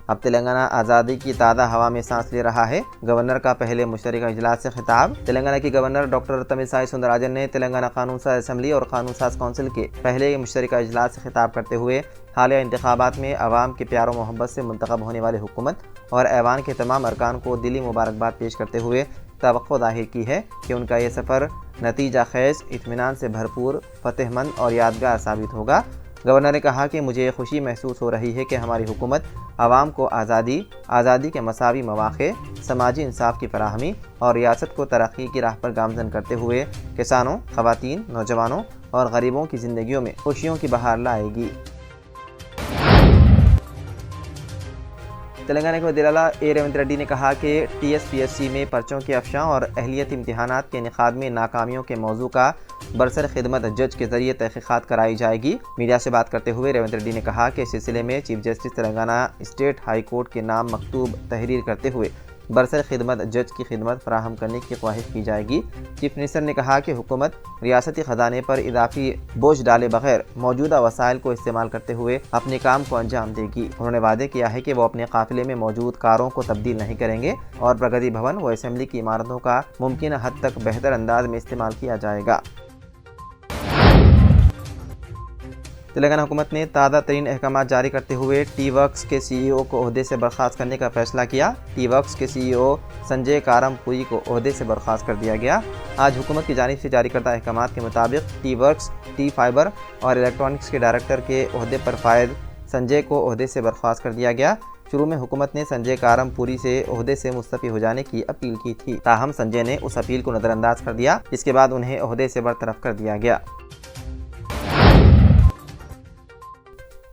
अब तेलंगाना आज़ादी की ताज़ा हवा में सांस ले रहा है। गवर्नर का पहले मुश्तरका इजलास से खिताब। तेलंगाना की गवर्नर डॉक्टर तमिसाई सुंदरराजन ने तेलंगाना कानून साज असम्बली और कानून साज कौंसिल के पहले मुश्तरका इजलास से खिताब करते हुए हालिया इंतखाबात में अवाम के प्यार और मोहब्बत से मुंतखब होने वाली हुकूमत और ऐवान के तमाम अरकान को दिली मुबारकबाद पेश करते हुए तवक्को ज़ाहिर की है कि उनका ये सफ़र नतीजा खैज़, इत्मीनान से भरपूर, फ़तेहमंद और यादगार साबित होगा। गवर्नर ने कहा कि मुझे खुशी महसूस हो रही है कि हमारी हुकूमत आवाम को आज़ादी के मसावी मौक़े, समाजी इंसाफ की फराहमी और रियासत को तरक्की की राह पर गामज़न करते हुए किसानों, ख़वातीन, नौजवानों और गरीबों की ज़िंदगियों में खुशियों की बहार लाएगी। तेलंगाना के वज़ीर आला ए रेवंत रेड्डी ने कहा कि TSPSC में पर्चों के अफशा और अहलियत इम्तिहानात के इनेकाद में नाकामियों के मौजू का बरसर खिदमत जज के ज़रिए तहक़ीक़ात कराई जाएगी। मीडिया से बात करते हुए रेवंत रेड्डी ने कहा कि इस सिलसिले में chief justice Telangana state high court के नाम मकतूब तहरीर करते हुए बरसर खिदमत जज की खिदमत फराहम करने की ख्वाहिश की जाएगी। चीफ मिनिस्टर ने कहा कि हुकूमत रियासती ख़जाने पर इजाफी बोझ डाले बगैर मौजूदा वसाइल को इस्तेमाल करते हुए अपने काम को अंजाम देगी। उन्होंने वादे किया है कि वो अपने काफिले में मौजूद कारों को तब्दील नहीं करेंगे और प्रगति भवन व असम्बली की इमारतों का मुमकिन हद तक बेहतर अंदाज में इस्तेमाल किया जाएगा। तेलंगाना हुकूमत ने ताज़ा तरीन अहकाम जारी करते हुए टी-वर्क्स के CEO को ओहदे से बर्खास्त करने का फैसला किया। टी-वर्क्स के CEO संजय कारमपुरी को ओहदे से बर्खास्त कर दिया गया। आज हुकूमत की जानिब से जारी करदा अहकाम के मुताबिक टी-वर्क्स, टी फाइबर और इलेक्ट्रॉनिक्स के डायरेक्टर के ओहदे पर फायद संजय को ओहदे से बर्खास्त कर दिया गया। शुरू में हुकूमत ने संजय कारमपुरी से ओहदे से मुस्तफ़ी हो जाने की अपील की थी, ताहम संजय ने उस अपील को नज़रअंदाज कर दिया, जिसके बाद उन्हें ओहदे से बरतरफ कर दिया गया।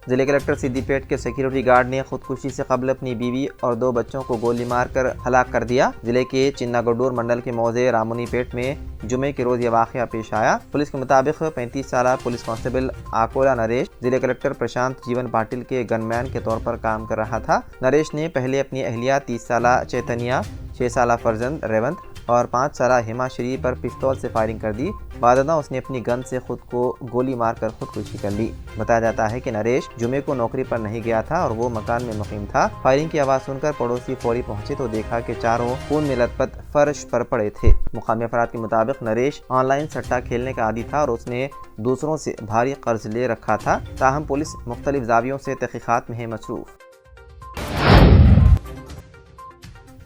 जिले कलेक्टर सिद्दीपेट के सिक्योरिटी गार्ड ने खुदकुशी से कबल अपनी बीवी और 2 बच्चों को गोली मारकर हलाक कर दिया। जिले के चिन्नागुड्डूर मंडल के मौजे रामुनीपेट में जुमे के रोज ये वाक़या पेश आया। पुलिस के मुताबिक 35 साल पुलिस कांस्टेबल आकोला नरेश जिले कलेक्टर प्रशांत जीवन पाटिल के गनमैन के तौर पर काम कर रहा था। नरेश ने पहले अपनी अहलिया 30 साल चैतन्या, 6 साल फरजंद रेवंत और 5 साल हिमाश्री पर पिस्तौल से फायरिंग कर दी। बादना उसने अपनी गन से खुद को गोली मारकर खुदकुशी कर ली। बताया जाता है कि नरेश जुमे को नौकरी पर नहीं गया था और वो मकान में मुकीम था। फायरिंग की आवाज़ सुनकर पड़ोसी फौरी पहुंचे तो देखा कि चारों खून में लथपथ फर्श पर पड़े थे। मुकामी अफराद के मुताबिक नरेश ऑनलाइन सट्टा खेलने का आदी था और उसने दूसरों से भारी कर्ज ले रखा था। ताहम पुलिस मुख्तलिफ जावियों से तहकीकात में है मसरूफ।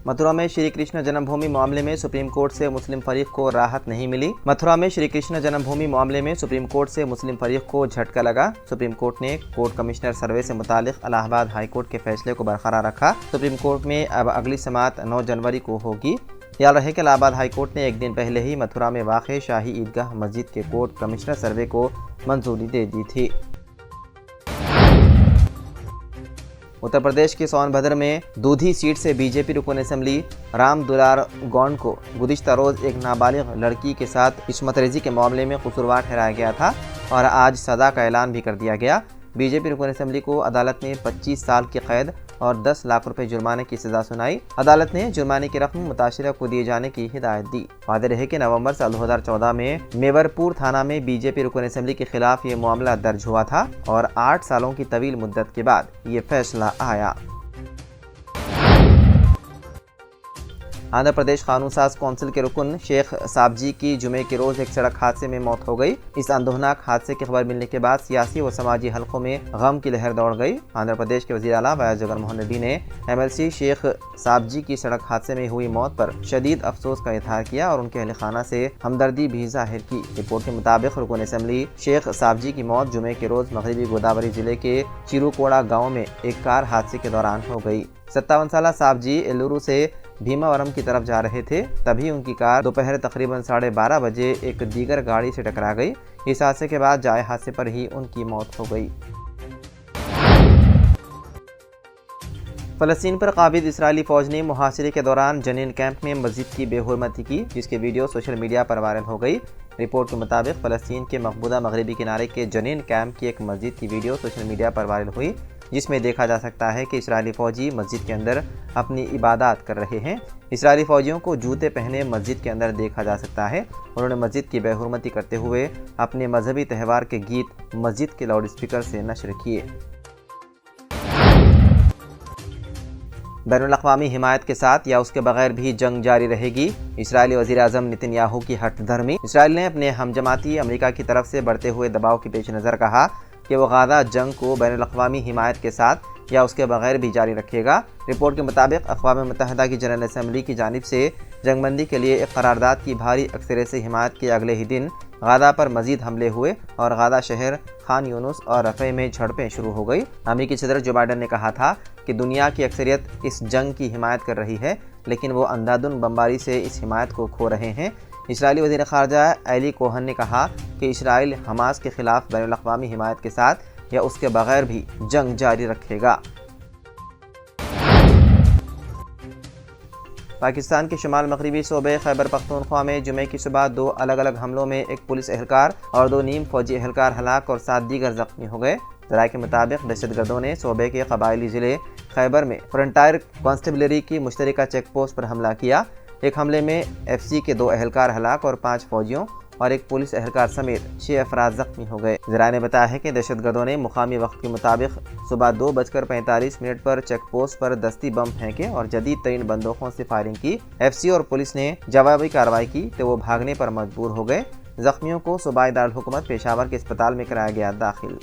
मथुरा में श्री कृष्ण जन्मभूमि मामले में सुप्रीम कोर्ट से मुस्लिम फरीक को राहत नहीं मिली। मथुरा में श्री कृष्ण जन्मभूमि मामले में सुप्रीम कोर्ट से मुस्लिम फरीक को झटका लगा। सुप्रीम कोर्ट ने कोर्ट कमिश्नर सर्वे से मुतालिक इलाहाबाद हाई कोर्ट के फैसले को बरकरार रखा। सुप्रीम कोर्ट में अब अगली समाअत 9 जनवरी को होगी। ख्याल रहे कि इलाहाबाद हाई कोर्ट ने एक दिन पहले ही मथुरा में वाक़े शाही ईदगाह मस्जिद के कोर्ट कमिश्नर सर्वे को मंजूरी दे दी थी। उत्तर प्रदेश के सोनभद्र में दूधी सीट से बीजेपी रुकन असम्बली राम दुलार गौंड को गुज़िश्ता रोज़ एक नाबालिग लड़की के साथ इस्मतरेज़ी के मामले में कसूरवार ठहराया गया था और आज सज़ा का ऐलान भी कर दिया गया। बीजेपी रुकन असम्बली को अदालत ने 25 साल की कैद और 10 लाख रुपए जुर्माने की सज़ा सुनाई। अदालत ने जुर्माने की रकम मुताशिरा को दिए जाने की हिदायत दी। वादे रहे कि नवंबर साल 2014 में मेवरपुर थाना में बीजेपी रुकन असम्बली के खिलाफ ये मामला दर्ज हुआ था और 8 सालों की तवील मुद्दत के बाद ये फैसला आया। आंध्र प्रदेश कानून साज कौंसिल के रुकन शेख साबजी की जुमे के रोज एक सड़क हादसे में मौत हो गई। इस अंदोहनाक हादसे की खबर मिलने के बाद सियासी व समाजी हलकों में गम की लहर दौड़ गई। आंध्र प्रदेश के वज़ीर आला वाई जगन मोहन रेड्डी ने MLC शेख साबजी की सड़क हादसे में हुई मौत पर शदीद अफसोस का इजहार किया और उनके अहल खाना से हमदर्दी भी जाहिर की। रिपोर्ट के मुताबिक रुकन असम्बली शेख साबजी की मौत जुमे के रोज मगरबी गोदावरी जिले के चिरुकोड़ा गाँव में एक कार हादसे के दौरान हो गई। 57 साल साबजी एलुरु से भीमावरम की तरफ जा रहे थे, तभी उनकी कार दोपहर तकरीबन 12:30 बजे एक दीगर गाड़ी से टकरा गई। इस हादसे के बाद जाए हादसे पर ही उनकी मौत हो गई। फ़लस्तीन पर काबिज इसराइली फ़ौज ने मुहासिरे के दौरान जनीन कैंप में मस्जिद की बेहुरमती की, जिसके वीडियो सोशल मीडिया पर वायरल हो गई। रिपोर्ट के मुताबिक फ़लस्तीन के मकबूदा मगरबी किनारे के जनीन कैंप की एक मस्जिद की वीडियो सोशल मीडिया पर वायरल हुई, जिसमें देखा जा सकता है कि इसराइली फ़ौजी मस्जिद के अंदर अपनी इबादत कर रहे हैं। इसराइली फ़ौजियों को जूते पहने मस्जिद के अंदर देखा जा सकता है। उन्होंने मस्जिद की बेहुरमती करते हुए अपने मजहबी त्यौहार के गीत मस्जिद के लाउड स्पीकर से नशर किए। बैनुल-अक़वामी हिमायत के साथ या उसके बगैर भी जंग जारी रहेगी। इजरायली वज़ीर-ए-आज़म नेतन्याहू की हट धर्मी। इसराइल ने अपने हमजमाती अमेरिका की तरफ से बढ़ते हुए दबाव के पेश नज़र कहा कि वो गाज़ा जंग को बैनुल-अक़वामी हिमायत के साथ या उसके बगैर भी जारी रखेगा। रिपोर्ट के मुताबिक अक़वाम मुत्तहिदा की जनरल असम्बली की जानिब से जंगबंदी के लिए एक करारदाद की भारी अक्सरियत से हिमायत के अगले ही दिन गाज़ा पर मजीद हमले हुए और गाज़ा शहर, खान यूनुस और रफ़े में झड़पें शुरू हो गई। अमेरिकी सदर जो बाइडन ने कहा था कि दुनिया की अक्सरियत इस जंग की हिमायत कर रही है, लेकिन वो अंधाधुन बमबारी से इस हिमायत को खो रहे हैं। इजरायली वज़ीर ख़ारजा एली कोहन ने कहा कि इसराइल हमास के ख़िलाफ़ बैनुल-अक़वामी हिमायत के साथ या उसके बगैर भी जंग जारी रखेगा। पाकिस्तान के शुमाल मगरबी सूबे खैबर पख्तूनख्वा में जुमे की सुबह 2 अलग अलग हमलों में एक पुलिस एहलकार और 2 नीम फौजी एहलकार हलाक और 7 दीगर जख्मी हो गए। ज़राए के मुताबिक दहशतगर्दों ने सूबे के कबायली ज़िले खैबर में फ्रंटायर कांस्टेबलरी की मुश्तरका चेक पोस्ट पर हमला किया। एक हमले में FC के 2 एहलकार हलाक और 5 फौजियों और एक पुलिस एहलकार समेत 6 अफराद जख्मी हो गए। ज़राए ने बताया है कि दहशतगर्दों ने मुकामी वक्त के मुताबिक सुबह 2:45 पर चेक पोस्ट पर दस्ती बम फेंके और जदीद तरीन बंदूकों से फायरिंग की। FC और पुलिस ने जवाबी कार्रवाई की तो वो भागने पर मजबूर हो गए। जख्मियों को सूबाई दारुल हुकूमत पेशावर के अस्पताल में कराया गया दाखिल।